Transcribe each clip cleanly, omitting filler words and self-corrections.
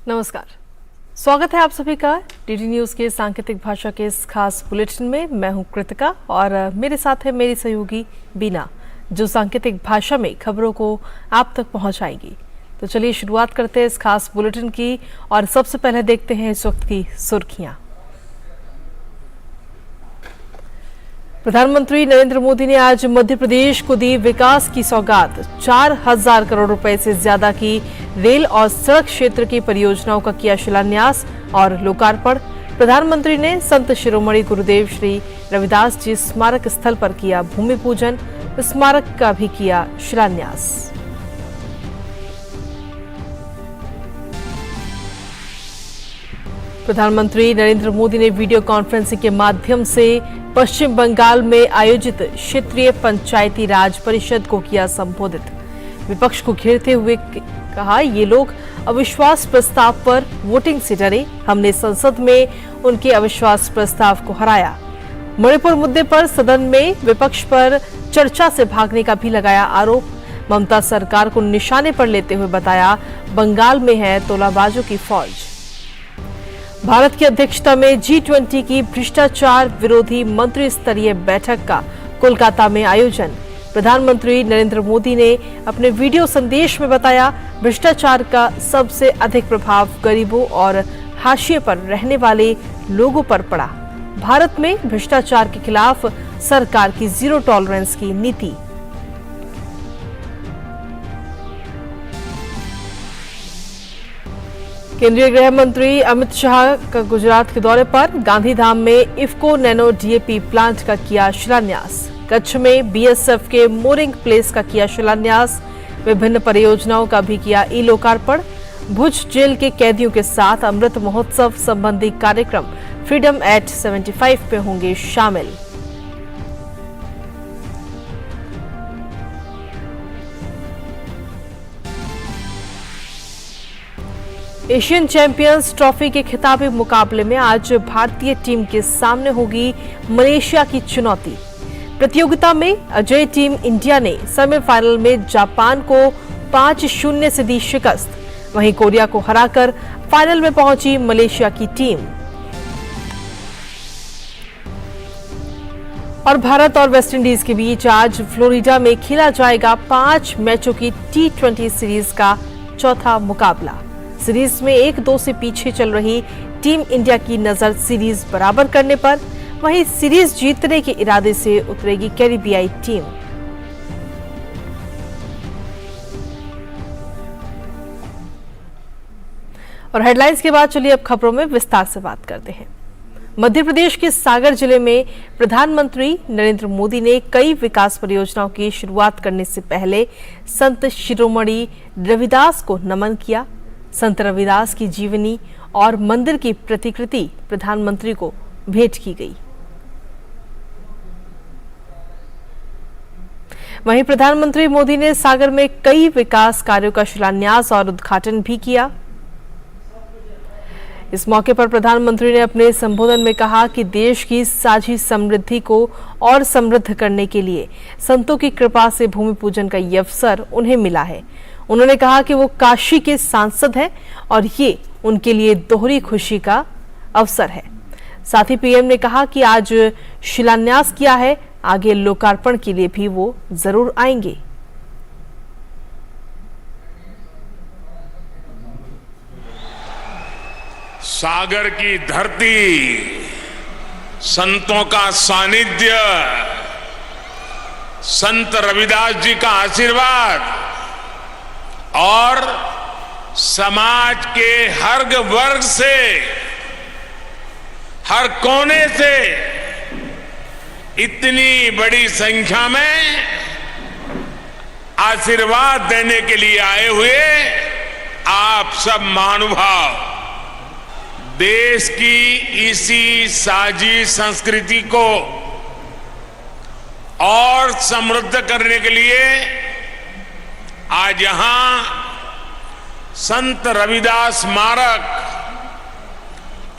नमस्कार, स्वागत है आप सभी का डीडी न्यूज के सांकेतिक भाषा के इस खास बुलेटिन में। मैं हूं कृतिका और मेरे साथ है मेरी सहयोगी बीना, जो सांकेतिक भाषा में खबरों को आप तक पहुंचाएंगी। तो चलिए शुरुआत करते हैं इस खास बुलेटिन की और सबसे पहले देखते हैं इस वक्त की सुर्खियां। प्रधानमंत्री नरेंद्र मोदी ने आज मध्य प्रदेश को दी विकास की सौगात। 4000 करोड़ रुपए से ज्यादा की रेल और सड़क क्षेत्र की परियोजनाओं का किया शिलान्यास और लोकार्पण। प्रधानमंत्री ने संत शिरोमणि गुरुदेव श्री रविदास जी स्मारक स्थल पर किया भूमि पूजन, स्मारक का भी किया शिलान्यास। प्रधानमंत्री नरेंद्र मोदी ने वीडियो कॉन्फ्रेंसिंग के माध्यम से पश्चिम बंगाल में आयोजित क्षेत्रीय पंचायती राज परिषद को किया संबोधित। विपक्ष को घेरते हुए कहा, ये लोग अविश्वास प्रस्ताव पर वोटिंग से डरे, हमने संसद में उनके अविश्वास प्रस्ताव को हराया। मणिपुर मुद्दे पर सदन में विपक्ष पर चर्चा से भागने का भी लगाया आरोप। ममता सरकार को निशाने पर लेते हुए बताया, बंगाल में है तोलाबाजों की फौज। भारत की अध्यक्षता में G20 की भ्रष्टाचार विरोधी मंत्री स्तरीय बैठक का कोलकाता में आयोजन। प्रधानमंत्री नरेंद्र मोदी ने अपने वीडियो संदेश में बताया, भ्रष्टाचार का सबसे अधिक प्रभाव गरीबों और हाशिए पर रहने वाले लोगों पर पड़ा। भारत में भ्रष्टाचार के खिलाफ सरकार की जीरो टॉलरेंस की नीति। केंद्रीय गृह मंत्री अमित शाह का गुजरात के दौरे पर गांधीधाम में इफ्को नैनो डीएपी प्लांट का किया शिलान्यास। कच्छ में बीएसएफ के मोरिंग प्लेस का किया शिलान्यास। विभिन्न परियोजनाओं का भी किया ई लोकार्पण। भुज जेल के कैदियों के साथ अमृत महोत्सव संबंधी कार्यक्रम फ्रीडम एट 75 पे होंगे शामिल। एशियन चैंपियंस ट्रॉफी के खिताबी मुकाबले में आज भारतीय टीम के सामने होगी मलेशिया की चुनौती। प्रतियोगिता में अजय टीम इंडिया ने सेमीफाइनल में जापान को 5-0 से दी शिकस्त। वहीं कोरिया को हराकर फाइनल में पहुंची मलेशिया की टीम। और भारत और वेस्टइंडीज के बीच आज फ्लोरिडा में खेला जाएगा 5 मैचों की T20 सीरीज का चौथा मुकाबला। सीरीज में 1-2 से पीछे चल रही टीम इंडिया की नजर सीरीज बराबर करने पर, वहीं सीरीज जीतने के इरादे से उतरेगी कैरिबियाई टीम। और हेडलाइंस के बाद चलिए अब खबरों में विस्तार से बात करते हैं। मध्य प्रदेश के सागर जिले में प्रधानमंत्री नरेंद्र मोदी ने कई विकास परियोजनाओं की शुरुआत करने से पहले संत शिरोमणि रविदास को नमन किया। संत रविदास की जीवनी और मंदिर की प्रतिकृति प्रधानमंत्री को भेंट की गई। वहीं प्रधानमंत्री मोदी ने सागर में कई विकास कार्यों का शिलान्यास और उद्घाटन भी किया। इस मौके पर प्रधानमंत्री ने अपने संबोधन में कहा कि देश की साझी समृद्धि को और समृद्ध करने के लिए संतों की कृपा से भूमि पूजन का ये अवसर उन्हें मिला है। उन्होंने कहा कि वो काशी के सांसद हैं और ये उनके लिए दोहरी खुशी का अवसर है। साथ ही पीएम ने कहा कि आज शिलान्यास किया है, आगे लोकार्पण के लिए भी वो जरूर आएंगे। सागर की धरती, संतों का सानिध्य, संत रविदास जी का आशीर्वाद और समाज के हर वर्ग से, हर कोने से इतनी बड़ी संख्या में आशीर्वाद देने के लिए आए हुए आप सब महानुभाव देश की इसी साझी संस्कृति को और समृद्ध करने के लिए आज यहां संत रविदास स्मारक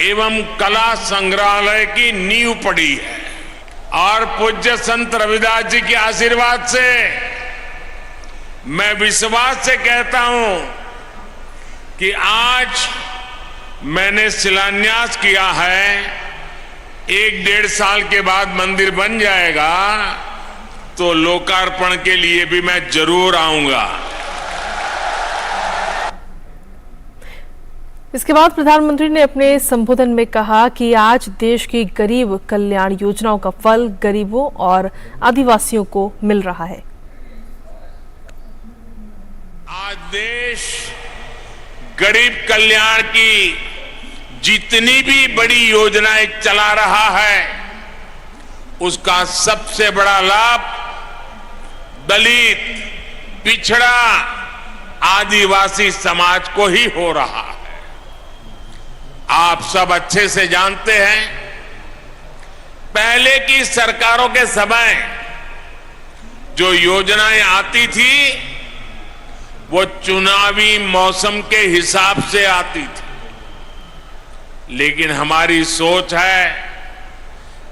एवं कला संग्रहालय की नींव पड़ी है। और पूज्य संत रविदास जी के आशीर्वाद से मैं विश्वास से कहता हूं कि आज मैंने शिलान्यास किया है, 1-1.5 साल के बाद मंदिर बन जाएगा तो लोकार्पण के लिए भी मैं जरूर आऊंगा। इसके बाद प्रधानमंत्री ने अपने संबोधन में कहा कि आज देश की गरीब कल्याण योजनाओं का फल गरीबों और आदिवासियों को मिल रहा है। आज देश गरीब कल्याण की जितनी भी बड़ी योजनाएं चला रहा है, उसका सबसे बड़ा लाभ दलित, पिछड़ा, आदिवासी समाज को ही हो रहा है। आप सब अच्छे से जानते हैं, पहले की सरकारों के समय जो योजनाएं आती थी वो चुनावी मौसम के हिसाब से आती थी, लेकिन हमारी सोच है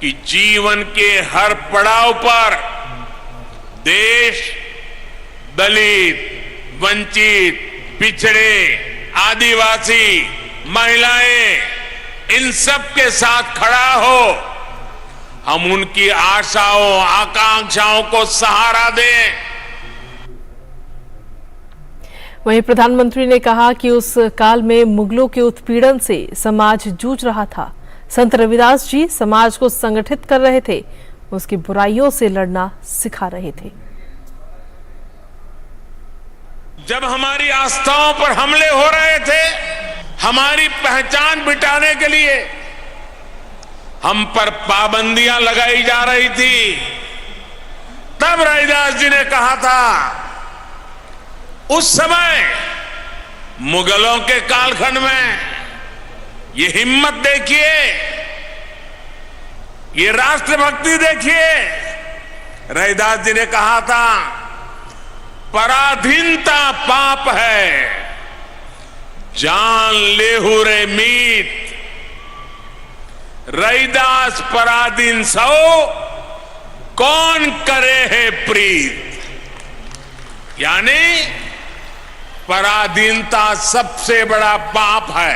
कि जीवन के हर पड़ाव पर देश दलित, वंचित, पिछड़े, आदिवासी, महिलाएं, इन सब के साथ खड़ा हो, हम उनकी आशाओं, आकांक्षाओं को सहारा दें। वहीं प्रधानमंत्री ने कहा कि उस काल में मुगलों के उत्पीड़न से समाज जूझ रहा था। संत रविदास जी समाज को संगठित कर रहे थे, उसकी बुराइयों से लड़ना सिखा रहे थे। जब हमारी आस्थाओं पर हमले हो रहे थे, हमारी पहचान मिटाने के लिए हम पर पाबंदियां लगाई जा रही थी, तब रविदास जी ने कहा था, उस समय मुगलों के कालखंड में ये हिम्मत देखिए, ये राष्ट्रभक्ति देखिए। रविदास जी ने कहा था, पराधीनता पाप है, जान लेहु रे मीत, रविदास पराधीन सो कौन करे है प्रीत। यानी पराधीनता सबसे बड़ा पाप है।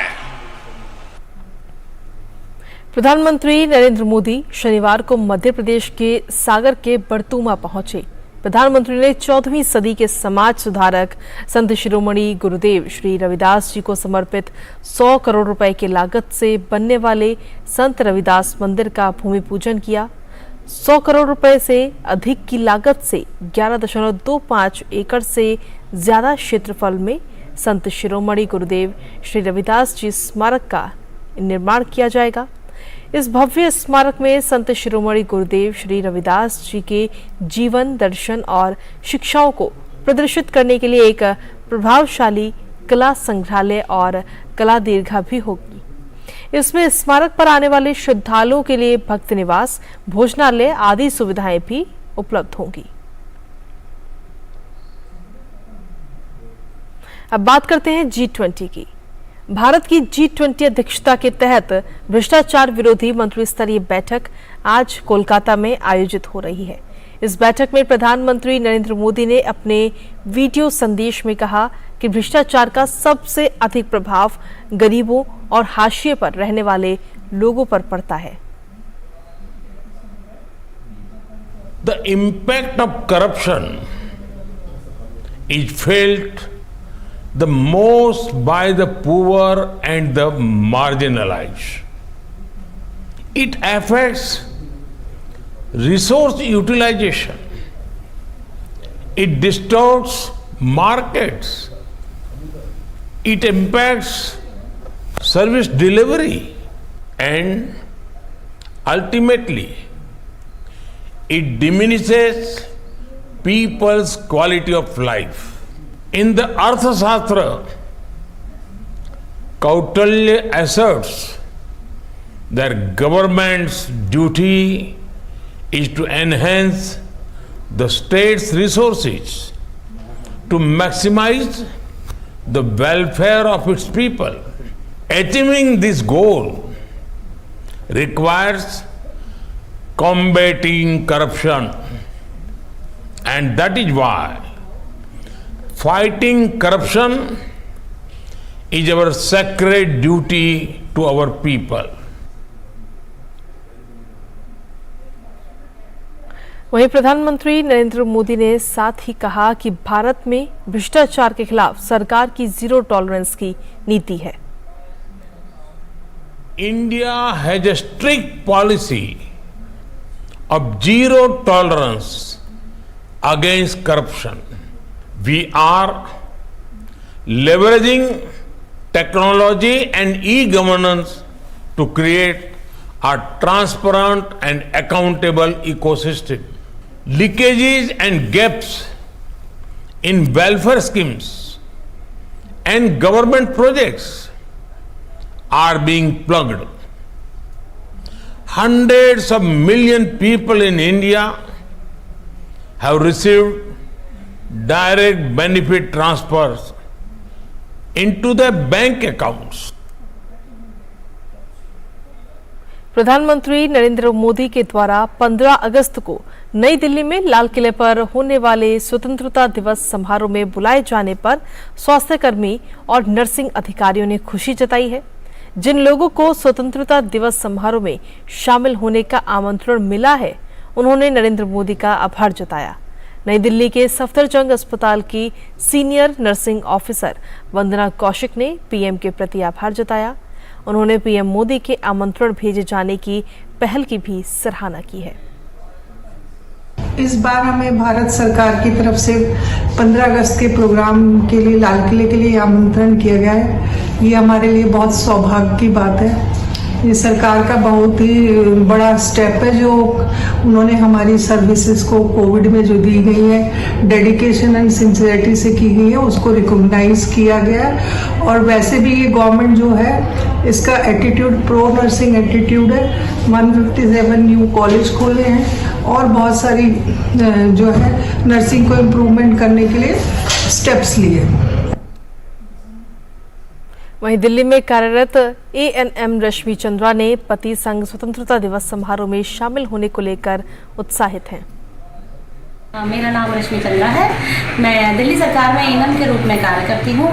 प्रधानमंत्री नरेंद्र मोदी शनिवार को मध्य प्रदेश के सागर के बड़तूमा पहुंचे। प्रधानमंत्री ने 14वीं सदी के समाज सुधारक संत शिरोमणि गुरुदेव श्री रविदास जी को समर्पित 100 करोड़ रुपए की लागत से बनने वाले संत रविदास मंदिर का भूमि पूजन किया। 100 करोड़ रुपए से अधिक की लागत से 11.25 एकड़ से ज्यादा क्षेत्रफल में संत शिरोमणि गुरुदेव श्री रविदास जी स्मारक का निर्माण किया जाएगा। इस भव्य स्मारक में संत शिरोमणि गुरुदेव श्री रविदास जी के जीवन, दर्शन और शिक्षाओं को प्रदर्शित करने के लिए एक प्रभावशाली कला संग्रहालय और कला दीर्घा भी होगी। इसमें स्मारक पर आने वाले श्रद्धालुओं के लिए भक्त निवास, भोजनालय आदि सुविधाएं भी उपलब्ध होंगी। अब बात करते हैं G20 की। भारत की G20 अध्यक्षता के तहत भ्रष्टाचार विरोधी मंत्री स्तरीय बैठक आज कोलकाता में आयोजित हो रही है। इस बैठक में प्रधानमंत्री नरेंद्र मोदी ने अपने वीडियो संदेश में कहा कि भ्रष्टाचार का सबसे अधिक प्रभाव गरीबों और हाशिए पर रहने वाले लोगों पर पड़ता है। The impact of corruption is felt the most by the poor and the marginalized. It affects resource utilization. It distorts markets. It impacts service delivery, and ultimately it diminishes people's quality of life. In the Arthashastra, Kautilya asserts that government's duty is to enhance the state's resources to maximize the welfare of its people. Achieving this goal requires combating corruption, and that is why fighting corruption is our sacred duty to our people. वहीं प्रधानमंत्री नरेंद्र मोदी ने साथ ही कहा कि भारत में भ्रष्टाचार के खिलाफ सरकार की जीरो टॉलरेंस की नीति है। India has a strict policy of zero tolerance against corruption. We are leveraging technology and e-governance to create a transparent and accountable ecosystem. Leakages and gaps in welfare schemes and government projects are being plugged. Hundreds of million people in India have received direct benefit transfers into their bank accounts. प्रधानमंत्री नरेंद्र मोदी के द्वारा 15 अगस्त को नई दिल्ली में लाल किले पर होने वाले स्वतंत्रता दिवस समारोह में बुलाए जाने पर स्वास्थ्यकर्मी और नर्सिंग अधिकारियों ने खुशी जताई है। जिन लोगों को स्वतंत्रता दिवस समारोह में शामिल होने का आमंत्रण मिला है, उन्होंने नरेंद्र मोदी का आभार जताया। नई दिल्ली के सफदरजंग अस्पताल की सीनियर नर्सिंग ऑफिसर वंदना कौशिक ने पीएम के प्रति आभार जताया। उन्होंने पीएम मोदी के आमंत्रण भेजे जाने की पहल की भी सराहना की है। इस बार हमें भारत सरकार की तरफ से 15 अगस्त के प्रोग्राम के लिए लाल किले के लिए आमंत्रण किया गया है। ये हमारे लिए बहुत सौभाग्य की बात है। ये सरकार का बहुत ही बड़ा स्टेप है जो उन्होंने हमारी सर्विसेज को कोविड में जो दी गई है, डेडिकेशन एंड सिंसियरिटी से की गई है, उसको रिकॉग्नाइज किया गया है। और वैसे भी ये गवर्नमेंट जो है इसका एटीट्यूड प्रो नर्सिंग एटीट्यूड है। 157 न्यू कॉलेज खोले हैं और बहुत सारी जो है नर्सिंग को इम्प्रूवमेंट करने के लिए स्टेप्स लिए। वहीं दिल्ली में कार्यरत एएनएम रश्मि चंद्रा ने पति संघ स्वतंत्रता दिवस समारोह में शामिल होने को लेकर उत्साहित हैं। मेरा नाम रश्मि चंद्रा है। मैं दिल्ली सरकार में एएनएम के रूप में कार्य करती हूँ।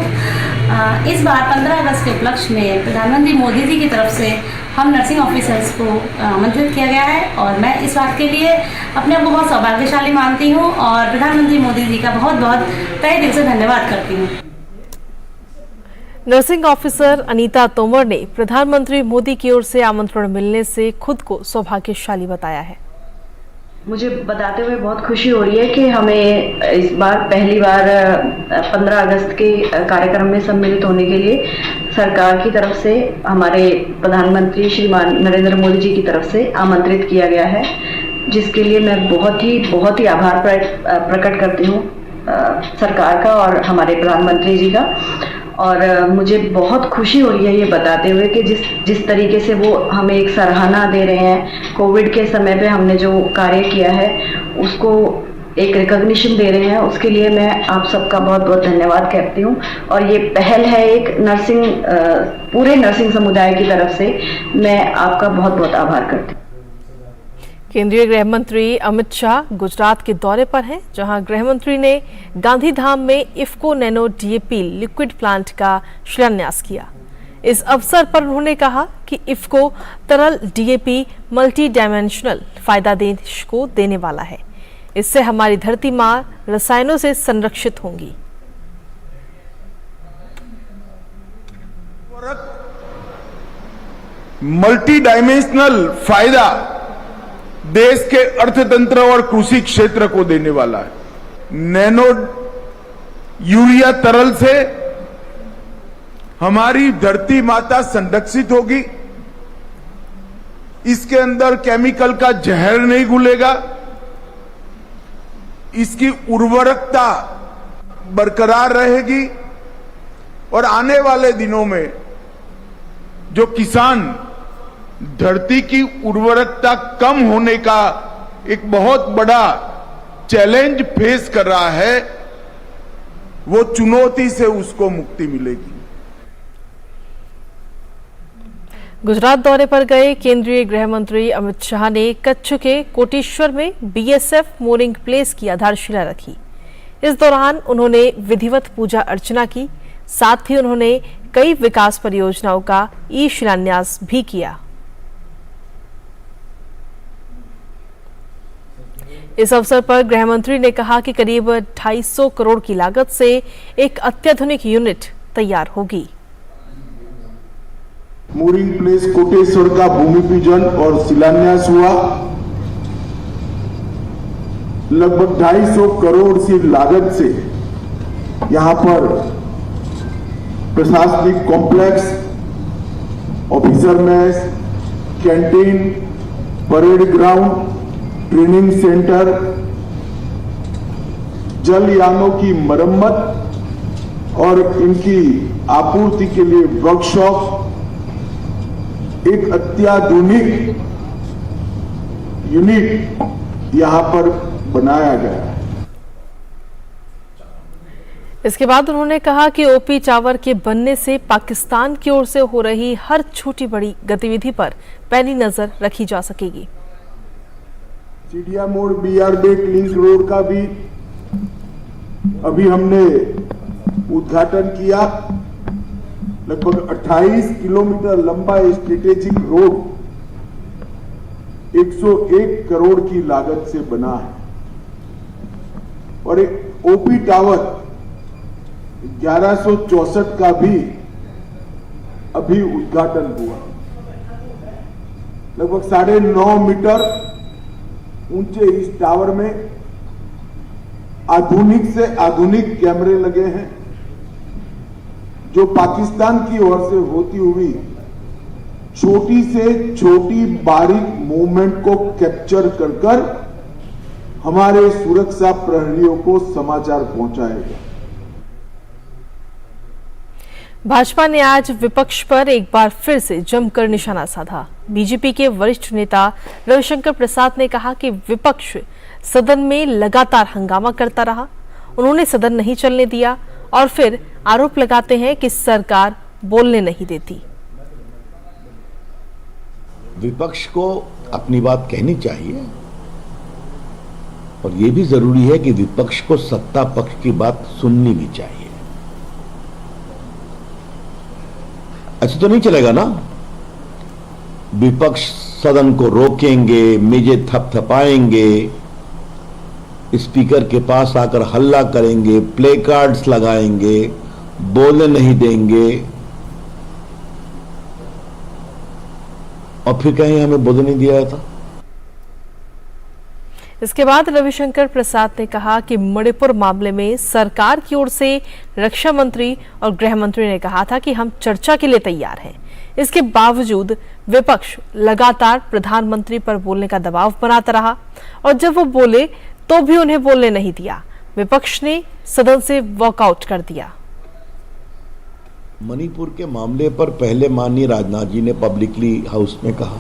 इस बार 15 अगस्त के उपलक्ष्य में प्रधानमंत्री मोदी जी की तरफ से हम नर्सिंग ऑफिसर्स को आमंत्रित किया गया है और मैं इस बात के लिए अपने आप को बहुत सौभाग्यशाली मानती हूँ और प्रधानमंत्री मोदी जी का बहुत बहुत तहे दिल से धन्यवाद करती हूँ। नर्सिंग ऑफिसर अनीता तोमर ने प्रधानमंत्री मोदी की ओर से आमंत्रण मिलने से खुद को सौभाग्यशाली बताया है। मुझे बताते हुए बहुत खुशी हो रही है कि हमें इस बार पहली बार 15 अगस्त के कार्यक्रम में सम्मिलित होने के लिए सरकार की तरफ से हमारे प्रधानमंत्री श्रीमान नरेंद्र मोदी जी की तरफ से आमंत्रित किया गया है, जिसके लिए मैं बहुत ही आभार प्रकट करती हूँ सरकार का और हमारे प्रधानमंत्री जी का। और मुझे बहुत खुशी हो रही है ये बताते हुए कि जिस तरीके से वो हमें एक सराहना दे रहे हैं, कोविड के समय पे हमने जो कार्य किया है उसको एक रिकॉग्निशन दे रहे हैं, उसके लिए मैं आप सबका बहुत बहुत धन्यवाद कहती हूँ। और ये पहल है एक पूरे नर्सिंग समुदाय की तरफ से, मैं आपका बहुत बहुत आभार करती हूँ। केंद्रीय गृह मंत्री अमित शाह गुजरात के दौरे पर हैं, जहां गृह मंत्री ने गांधीधाम में IFFCO nano DAP liquid plant का शिलान्यास किया। इस अवसर पर उन्होंने कहा कि इफ्को तरल डीएपी मल्टी डायमेंशनल फायदा देश को देने वाला है। इससे हमारी धरती मां रसायनों से संरक्षित होंगी। मल्टी डायमेंशनल फायदा देश के अर्थतंत्र और कृषि क्षेत्र को देने वाला है। नैनो यूरिया तरल से हमारी धरती माता संरक्षित होगी, इसके अंदर केमिकल का जहर नहीं घुलेगा, इसकी उर्वरकता बरकरार रहेगी और आने वाले दिनों में जो किसान धरती की उर्वरकता कम होने का एक बहुत बड़ा चैलेंज फेस कर रहा है, वो चुनौती से उसको मुक्ति मिलेगी। गुजरात दौरे पर गए केंद्रीय गृह मंत्री अमित शाह ने कच्छ के कोटेश्वर में बीएसएफ मोरिंग प्लेस की आधारशिला रखी। इस दौरान उन्होंने विधिवत पूजा अर्चना की। साथ ही उन्होंने कई विकास परियोजनाओं का ई शिलान्यास भी किया। इस अवसर पर गृह मंत्री ने कहा कि करीब 250 करोड़ की लागत से एक अत्याधुनिक यूनिट तैयार होगी। मूरिंग प्लेस कोटेश्वर का भूमि पूजन और शिलान्यास हुआ। लगभग 250 करोड़ की लागत से यहां पर प्रशासनिक complex, officer mess, canteen, parade ground, training centre, जल यानों की मरम्मत और इनकी आपूर्ति के लिए वर्कशॉप, एक अत्याधुनिक यूनिट यहां पर बनाया गया है। इसके बाद उन्होंने कहा कि ओपी टावर के बनने से पाकिस्तान की ओर से हो रही हर छोटी बड़ी गतिविधि पर पैनी नजर रखी जा सकेगी। सीडिया मोड़ BR-बेट लिंक रोड का भी अभी हमने उद्घाटन किया। लगभग 28 किलोमीटर लंबा स्ट्रेटेजिक रोड 101 करोड़ की लागत से बना है और एक ओपी टावर 1164 का भी अभी उद्घाटन हुआ। लगभग 9.5 मीटर ऊंचे इस टावर में आधुनिक से आधुनिक कैमरे लगे हैं जो पाकिस्तान की ओर से होती हुई छोटी से छोटी बारीक मूवमेंट को कैप्चर कर हमारे सुरक्षा प्रहरियों को समाचार पहुंचाएगा। भाजपा ने आज विपक्ष पर एक बार फिर से जमकर निशाना साधा। बीजेपी के वरिष्ठ नेता रविशंकर प्रसाद ने कहा कि विपक्ष सदन में लगातार हंगामा करता रहा, उन्होंने सदन नहीं चलने दिया और फिर आरोप लगाते हैं कि सरकार बोलने नहीं देती। विपक्ष को अपनी बात कहनी चाहिए और यह भी जरूरी है कि विपक्ष को सत्ता पक्ष की बात सुननी भी चाहिए। ऐसा तो नहीं चलेगा ना, विपक्ष सदन को रोकेंगे, मेजें थपथपाएंगे, स्पीकर के पास आकर हल्ला करेंगे, प्ले कार्ड्स लगाएंगे, बोलने नहीं देंगे और फिर कहेंगे हमें बोलने नहीं दिया था। इसके बाद रविशंकर प्रसाद ने कहा कि मणिपुर मामले में सरकार की ओर से रक्षा मंत्री और गृह मंत्री ने कहा था कि हम चर्चा के लिए तैयार हैं। इसके बावजूद विपक्ष लगातार प्रधानमंत्री पर बोलने का दबाव बनाता रहा और जब वो बोले तो भी उन्हें बोलने नहीं दिया। विपक्ष ने सदन से वॉकआउट कर दिया। मणिपुर के मामले पर पहले माननीय राजनाथ जी ने पब्लिकली हाउस में कहा,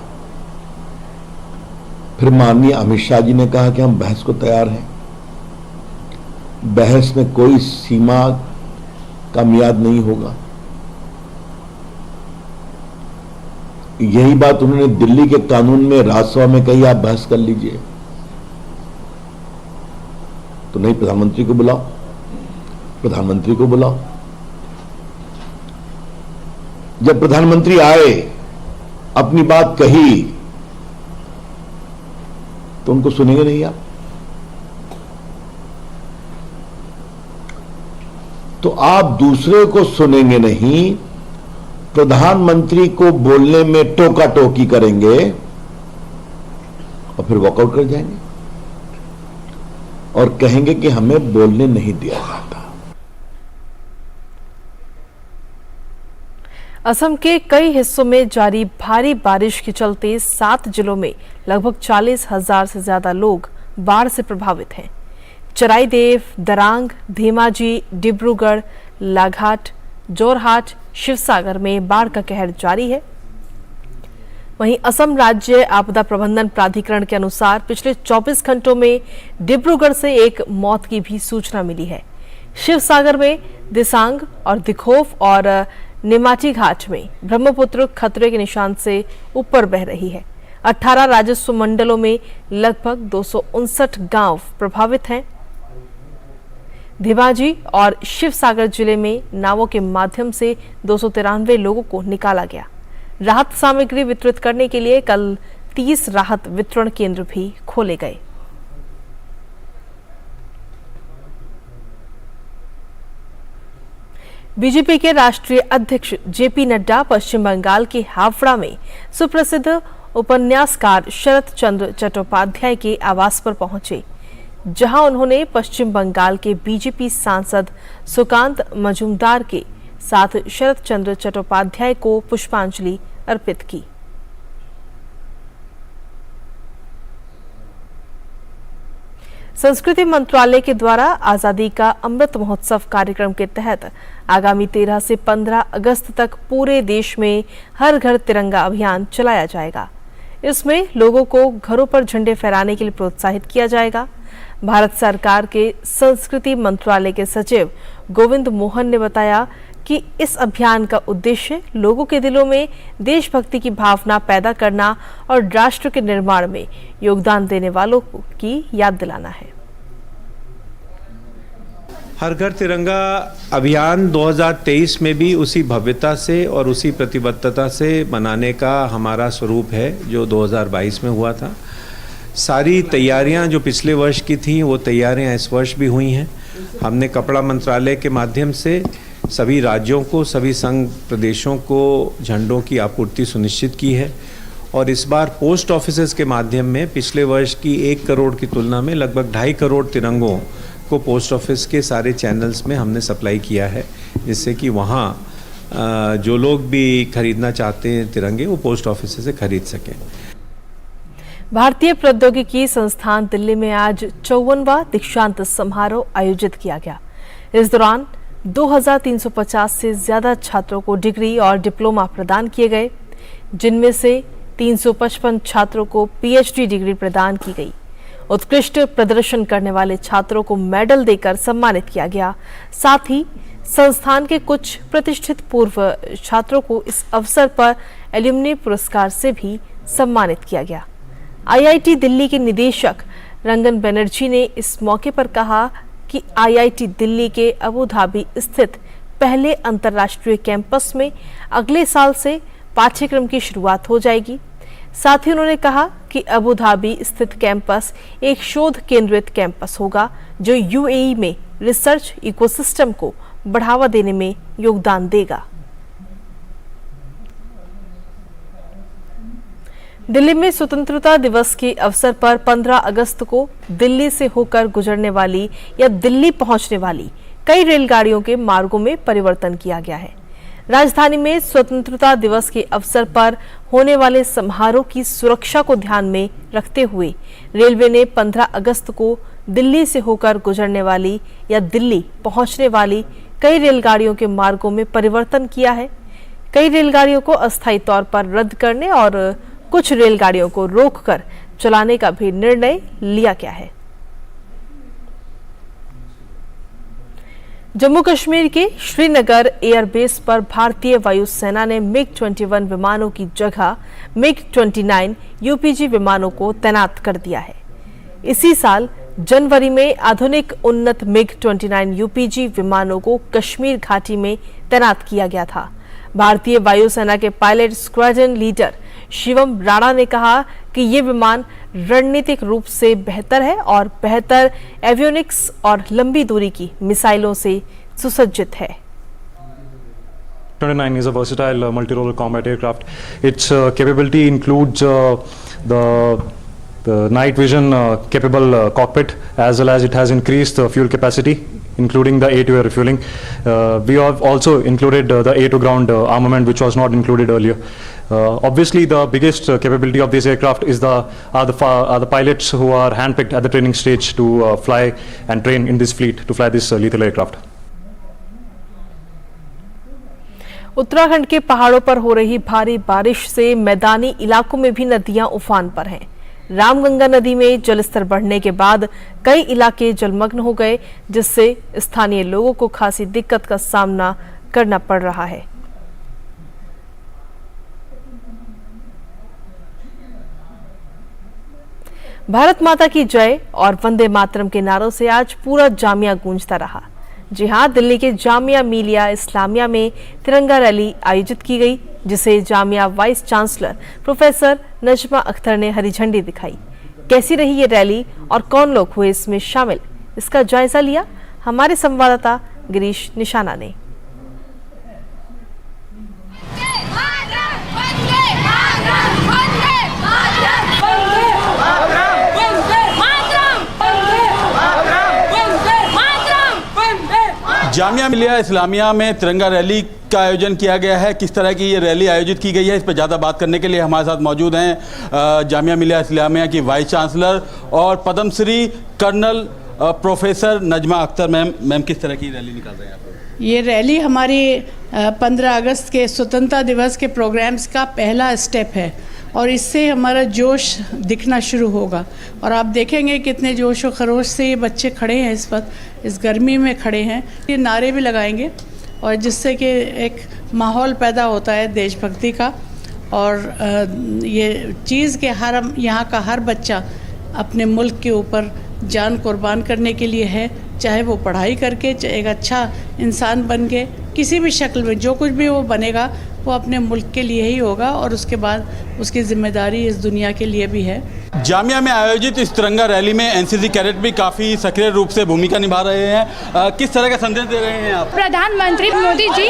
फिर माननीय अमित शाह जी ने कहा कि हम बहस को तैयार हैं। बहस में कोई सीमा का मियाद नहीं होगा। यही बात उन्होंने दिल्ली के कानून में राज्यसभा में कही, आप बहस कर लीजिए। तो नहीं, प्रधानमंत्री को बुलाओ, प्रधानमंत्री को बुलाओ। जब प्रधानमंत्री आए, अपनी बात कही, तो उनको सुनेंगे नहीं आप। तो आप दूसरे को सुनेंगे नहीं, प्रधानमंत्री को बोलने में टोका टोकी करेंगे और फिर वॉकआउट कर जाएंगे और कहेंगे कि हमें बोलने नहीं दिया जाता। असम के कई हिस्सों में जारी भारी बारिश के चलते 7 जिलों में लगभग 40,000 से ज्यादा लोग बाढ़ से प्रभावित हैं। चराईदेव, दरांग, धेमाजी, डिब्रूगढ़, लाघाट, जोरहाट, शिवसागर में बाढ़ का कहर जारी है। वहीं असम राज्य आपदा प्रबंधन प्राधिकरण के अनुसार पिछले 24 घंटों में डिब्रूगढ़ से एक मौत की भी सूचना मिली है। शिवसागर में दिसांग और दिखोफ और निमाटी घाट में ब्रह्मपुत्र खतरे के निशान से ऊपर बह रही है। 18 राजस्व मंडलों में लगभग 259 गांव प्रभावित हैं। धेमाजी और शिवसागर जिले में नावों के माध्यम से 293 लोगों को निकाला गया। राहत सामग्री वितरित करने के लिए कल 30 राहत वितरण केंद्र भी खोले गए। बीजेपी के राष्ट्रीय अध्यक्ष जेपी नड्डा पश्चिम बंगाल के हावड़ा में सुप्रसिद्ध उपन्यासकार शरत चंद्र चट्टोपाध्याय के आवास पर पहुंचे, जहां उन्होंने पश्चिम बंगाल के बीजेपी सांसद सुकांत मजूमदार के साथ शरत चंद्र चट्टोपाध्याय को पुष्पांजलि अर्पित की। संस्कृति मंत्रालय के द्वारा आजादी का अमृत महोत्सव कार्यक्रम के तहत आगामी 13 से 15 अगस्त तक पूरे देश में हर घर तिरंगा अभियान चलाया जाएगा। इसमें लोगों को घरों पर झंडे फहराने के लिए प्रोत्साहित किया जाएगा। भारत सरकार के संस्कृति मंत्रालय के सचिव गोविंद मोहन ने बताया कि इस अभियान का उद्देश्य लोगों के दिलों में देशभक्ति की भावना पैदा करना और राष्ट्र के निर्माण में योगदान देने वालों की याद दिलाना है। हर घर तिरंगा अभियान 2023 में भी उसी भव्यता से और उसी प्रतिबद्धता से मनाने का हमारा स्वरूप है जो 2022 में हुआ था। सारी तैयारियां जो पिछले वर्ष की थी वो तैयारियां इस वर्ष भी हुई हैं। हमने कपड़ा मंत्रालय के माध्यम से सभी राज्यों को, सभी संघ प्रदेशों को झंडों की आपूर्ति सुनिश्चित की है और इस बार पोस्ट ऑफिसेज के माध्यम में पिछले वर्ष की 1 करोड़ की तुलना में लगभग 2.5 करोड़ तिरंगों को पोस्ट ऑफिस के सारे चैनल्स में हमने सप्लाई किया है, जिससे कि वहाँ जो लोग भी खरीदना चाहते हैं तिरंगे वो पोस्ट ऑफिस से खरीद सकें। भारतीय प्रौद्योगिकी संस्थान दिल्ली में आज 54वां दीक्षांत समारोह आयोजित किया गया। इस दौरान 2350 से ज्यादा छात्रों को डिग्री और डिप्लोमा प्रदान किए गए, जिनमें से 355 छात्रों को पीएचडी डिग्री प्रदान की गई। उत्कृष्ट प्रदर्शन करने वाले छात्रों को मेडल देकर सम्मानित किया गया। साथ ही संस्थान के कुछ प्रतिष्ठित पूर्व छात्रों को इस अवसर पर एल्यूमनी पुरस्कार से भी सम्मानित किया गया। आईआईटी दिल्ली के निदेशक रंगन बनर्जी ने इस मौके पर कहा कि आईआईटी दिल्ली के अबू धाबी स्थित पहले अंतर्राष्ट्रीय कैंपस में अगले साल से पाठ्यक्रम की शुरुआत हो जाएगी। साथ ही उन्होंने कहा कि अबू धाबी स्थित कैंपस एक शोध केंद्रित कैंपस होगा जो यूएई में रिसर्च इकोसिस्टम को बढ़ावा देने में योगदान देगा। दिल्ली में स्वतंत्रता दिवस के अवसर पर 15 अगस्त को दिल्ली से होकर गुजरने वाली या दिल्ली पहुंचने वाली कई रेलगाड़ियों के मार्गों में परिवर्तन किया गया है। राजधानी में स्वतंत्रता दिवस के अवसर पर होने वाले समारोह की सुरक्षा को ध्यान में रखते हुए रेलवे ने 15 अगस्त को दिल्ली से होकर गुजरने वाली या दिल्ली पहुंचने वाली कई रेलगाड़ियों के मार्गों में परिवर्तन किया है। कई रेलगाड़ियों को अस्थायी तौर पर रद्द करने और कुछ रेलगाड़ियों को रोककर चलाने का भी निर्णय लिया गया है। जम्मू कश्मीर के श्रीनगर एयरबेस पर भारतीय वायुसेना ने मिग-21 विमानों की जगह मिग-29 यूपीजी विमानों को तैनात कर दिया है। इसी साल जनवरी में आधुनिक उन्नत मिग-29 यूपीजी विमानों को कश्मीर घाटी में तैनात किया गया था। भारतीय वायुसेना के pilot squadron leader Shivam Rana ने कहा कि ये विमान रणनीतिक रूप से बेहतर है और बेहतर एवियोनिक्स और लंबी दूरी की मिसाइलों से सुसज्जित है। 29 is a versatile multi-role combat aircraft. Its capability includes the night vision capable cockpit, as well as it has increased fuel capacity, including the air-to-air refueling. We have also included the air-to-ground armament, which was not included earlier. Obviously, the biggest capability of this aircraft is are the pilots who are handpicked at the training stage to fly and train in this fleet to fly this lethal aircraft. Uttarakhand के पहाड़ों पर हो रही भारी बारिश से मैदानी इलाकों में भी नदियां उफान पर हैं। रामगंगा नदी में जलस्तर बढ़ने के बाद कई इलाके जलमग्न हो गए, जिससे स्थानीय लोगों को खासी दिक्कत का सामना करना पड़ रहा है। भारत माता की जय और वंदे मातरम के नारों से आज पूरा जामिया गूंजता रहा। जी हां, दिल्ली के जामिया मिलिया इस्लामिया में तिरंगा रैली आयोजित की गई, जिसे Jamia vice chancellor professor Najma Akhtar ने हरी झंडी दिखाई। कैसी रही ये रैली और कौन लोग हुए इसमें शामिल, इसका जायजा लिया हमारे संवाददाता गिरीश निशाना ने। जामिया मिलिया इस्लामिया में तिरंगा रैली का आयोजन किया गया है। किस तरह की ये रैली आयोजित की गई है, इस पर ज़्यादा बात करने के लिए हमारे साथ मौजूद हैं जामिया मिलिया इस्लामिया की वाइस चांसलर और Padma Shri colonel professor Najma Akhtar. Ma'am किस तरह की रैली निकाल रहे हैं आप? ये रैली हमारी 15 अगस्त के स्वतंत्रता दिवस के प्रोग्राम्स का पहला स्टेप है और इससे हमारा जोश दिखना शुरू होगा और आप देखेंगे कितने जोश और खरोश से ये बच्चे खड़े हैं, इस वक्त इस गर्मी में खड़े हैं। ये नारे भी लगाएंगे और जिससे कि एक माहौल पैदा होता है देशभक्ति का और ये चीज़ के यहाँ का हर बच्चा अपने मुल्क के ऊपर जान कुर्बान करने के लिए है, चाहे वो पढ़ाई करके चाहे एक अच्छा इंसान बन के किसी भी शक्ल में जो कुछ भी वो बनेगा वो अपने मुल्क के लिए ही होगा और उसके बाद उसकी जिम्मेदारी इस दुनिया के लिए भी है। जामिया में आयोजित इस तिरंगा रैली में एनसीसी कैडेट भी काफ़ी सक्रिय रूप से भूमिका निभा रहे हैं। किस तरह का संदेश दे रहे हैं आप? प्रधानमंत्री मोदी जी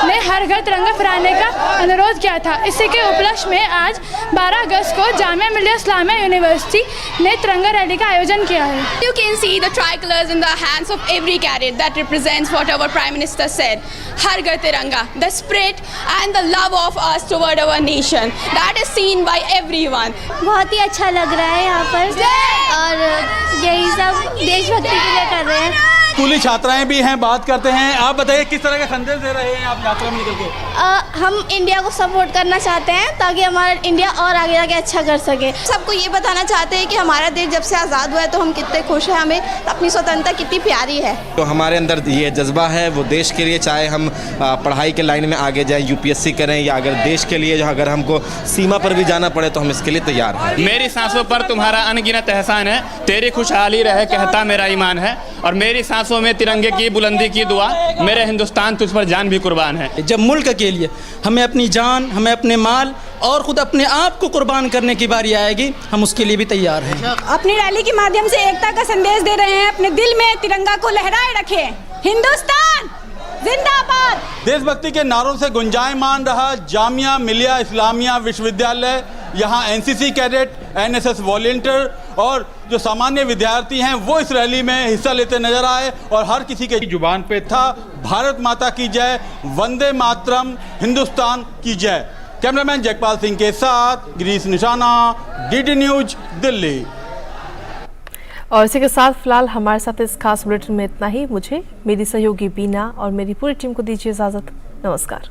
ने हर घर तिरंगा फहराने का अनुरोध किया था। इसी के उपलक्ष्य में आज 12 अगस्त को जामिया मिलिया इस्लामिया यूनिवर्सिटी ने तिरंगा रैली का आयोजन किया है। You can see the tricolors in the hands of every cadet that represents what our Prime Minister said. Har Ghar Tiranga, the spirit and the love of us toward our nation. That is seen by everyone. बहुत ही अच्छा लग रहा है यहाँ पर और यही सब देशभक्ति के लिए कर रहे हैं। स्कूली छात्राएं भी हैं, बात करते हैं। आप बताइए किस तरह का संदेश दे रहे हैं आप यात्रा में निकल के? हम इंडिया को सपोर्ट करना चाहते हैं ताकि हमारा इंडिया और आगे जाके अच्छा कर सके। सबको ये बताना चाहते हैं कि हमारा देश जब से आज़ाद हुआ है तो हम कितने खुश हैं, हमें अपनी स्वतंत्रता कितनी प्यारी है। तो हमारे अंदर ये जज्बा है वो देश के लिए, चाहे हम पढ़ाई के लाइन में आगे जाएं, यूपीएससी करें या अगर देश के लिए अगर हमको सीमा पर भी जाना पड़े तो हम इसके लिए तैयार हैं। मेरी सांसों पर तुम्हारा अनगिनत एहसान है, तेरी खुशहाली रहे कहता मेरा ईमान है, और मेरी सांसों में तिरंगे की बुलंदी की दुआ, मेरे हिंदुस्तान तुझ पर जान भी कुर्बान है। जब मुल्क के लिए हमें अपनी जान, हमें अपने माल और खुद अपने आप को कुर्बान करने की बारी आएगी, हम उसके लिए भी तैयार हैं। अपनी रैली के माध्यम से एकता का संदेश दे रहे हैं, अपने दिल में तिरंगा को लहराए रखें। हिंदुस्तान जिंदाबाद। देशभक्ति के नारों से गुंजायमान रहा जामिया मिलिया इस्लामिया विश्वविद्यालय। यहाँ एनसीसी कैडेट, एनएसएस वॉलंटियर और जो सामान्य विद्यार्थी हैं वो इस रैली में हिस्सा लेते नजर आए और हर किसी के जुबान पे था भारत माता की जय, वंदे मातरम, हिंदुस्तान की जय। कैमरामैन जयपाल सिंह के साथ गिरीश निशाना, डीडी न्यूज, दिल्ली। और इसी के साथ फिलहाल हमारे साथ इस खास बुलेटिन में इतना ही। मुझे, मेरी सहयोगी बीना और मेरी पूरी टीम को दीजिए इजाजत। नमस्कार।